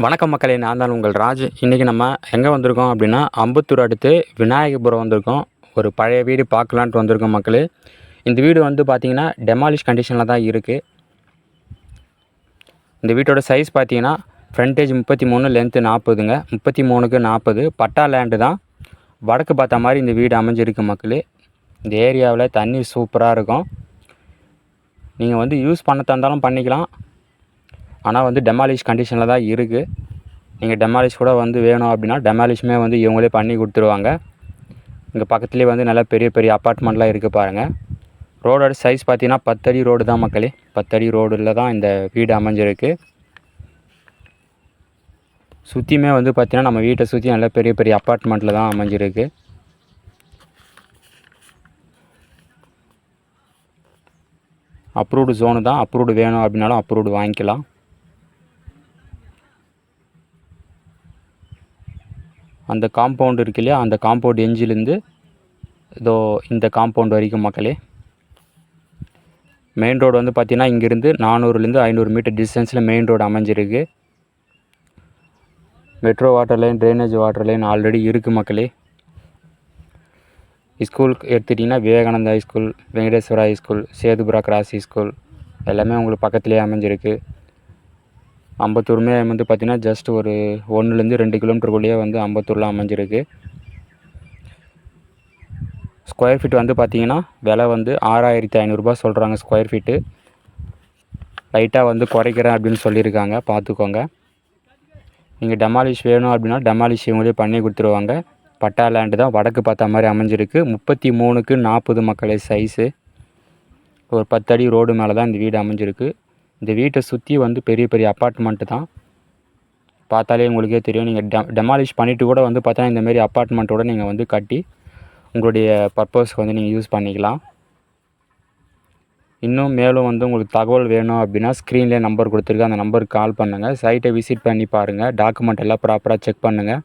வணக்கம் மக்களே, நான் தான் உங்கள் ராஜ். இன்றைக்கி நம்ம எங்கே வந்திருக்கோம் அப்படின்னா, அம்பத்தூர் அடுத்து விநாயகபுரம் வந்திருக்கோம். ஒரு பழைய வீடு பார்க்கலான்ட்டு வந்திருக்கோம் மக்களே. இந்த வீடு வந்து பார்த்திங்கன்னா டெமாலிஷ் கண்டிஷனில் தான் இருக்குது. இந்த வீட்டோட சைஸ் பார்த்திங்கன்னா ஃப்ரண்டேஜ் 33, லென்த்து 40ங்க. 33க்கு 40 பட்டா லேண்டு தான். வடக்கு பார்த்த மாதிரி இந்த வீடு அமைஞ்சிருக்கு மக்களே. இந்த ஏரியாவில் தண்ணி சூப்பராக இருக்கும். நீங்கள் வந்து யூஸ் பண்ண தந்தாலும் பண்ணிக்கலாம். ஆனால் வந்து டெமாலிஷ் கண்டிஷனில் தான் இருக்குது. நீங்கள் டெமாலிஷ் கூட வந்து வேணும் அப்படின்னா டெமாலிஷுமே வந்து இவங்களே பண்ணி கொடுத்துருவாங்க. இங்கே பக்கத்துலேயே வந்து நல்லா பெரிய பெரிய அப்பார்ட்மெண்ட்லாம் இருக்குது பாருங்கள். ரோடோட சைஸ் பார்த்தீங்கன்னா 10 அடி ரோடு தான் மக்களே. 10 அடி ரோடில் தான் இந்த வீடு அமைஞ்சிருக்கு. சுற்றியுமே வந்து பார்த்திங்கன்னா நம்ம வீட்டை சுற்றி நல்லா பெரிய பெரிய அப்பார்ட்மெண்ட்டில் தான் அமைஞ்சிருக்கு. அப்ரூவ்டு ஜோனு தான். அப்ரூவ்டு வேணும் அப்படின்னாலும் அப்ரூவ்டு வாங்கிக்கலாம். அந்த காம்பவுண்ட் இருக்கு இல்லையா, அந்த காம்பவுண்ட் எஞ்சிலேருந்து இதோ இந்த காம்பவுண்ட் வரைக்கும் மக்களே. மெயின் ரோடு வந்து பார்த்திங்கன்னா இங்கேருந்து 400லேருந்து 500 மீட்டர் டிஸ்டன்ஸில் மெயின் ரோடு அமைஞ்சிருக்கு. Metro water line, drainage water line already இருக்குது மக்களே. ஸ்கூல் எடுத்துட்டிங்கன்னா Vivekananda high school, Venkateswara high school, Sethupura cross school எல்லாமே உங்களுக்கு பக்கத்துலேயே அமைஞ்சிருக்கு. அம்பத்தூருமே வந்து பார்த்திங்கன்னா ஜஸ்ட் ஒரு 1லேருந்து 2 கிலோமீட்டருக்குள்ளேயே வந்து அம்பத்தூரில் அமைஞ்சிருக்கு. ஸ்கொயர் ஃபீட் வந்து பார்த்திங்கன்னா விலை வந்து 6500 சொல்கிறாங்க ஸ்கொயர் ஃபீட்டு. லைட்டாக வந்து குறைக்கிறேன் அப்படின்னு சொல்லியிருக்காங்க, பார்த்துக்கோங்க. நீங்கள் டெமாலிஷ் வேணும் அப்படின்னா டெமாலிஷ் இவங்களே பண்ணி கொடுத்துருவாங்க. பட்டா லேண்டு தான். வடக்கு பார்த்த மாதிரி அமைஞ்சிருக்கு. 33க்கு 40 மக்களே சைஸு. ஒரு 10 அடி ரோடு மேலே தான் இந்த வீடு அமைஞ்சிருக்கு. இந்த வீட்டை சுற்றி வந்து பெரிய பெரிய அப்பார்ட்மெண்ட்டு தான். பார்த்தாலே உங்களுக்கே தெரியும். நீங்கள் டெமாலிஷ் பண்ணிவிட்டு கூட வந்து பார்த்தா இந்தமாரி அப்பார்ட்மெண்ட்டோட நீங்கள் வந்து கட்டி உங்களுடைய பர்பஸ்க்கு வந்து நீங்கள் யூஸ் பண்ணிக்கலாம். இன்னும் மேலும் வந்து உங்களுக்கு தகவல் வேணும் அப்படின்னா ஸ்க்ரீன்லேயே நம்பர் கொடுத்துருக்கேன். அந்த நம்பருக்கு கால் பண்ணுங்கள். சைட்டை விசிட் பண்ணி பாருங்கள். டாக்குமெண்ட் எல்லாம் ப்ராப்பராக செக் பண்ணுங்கள்.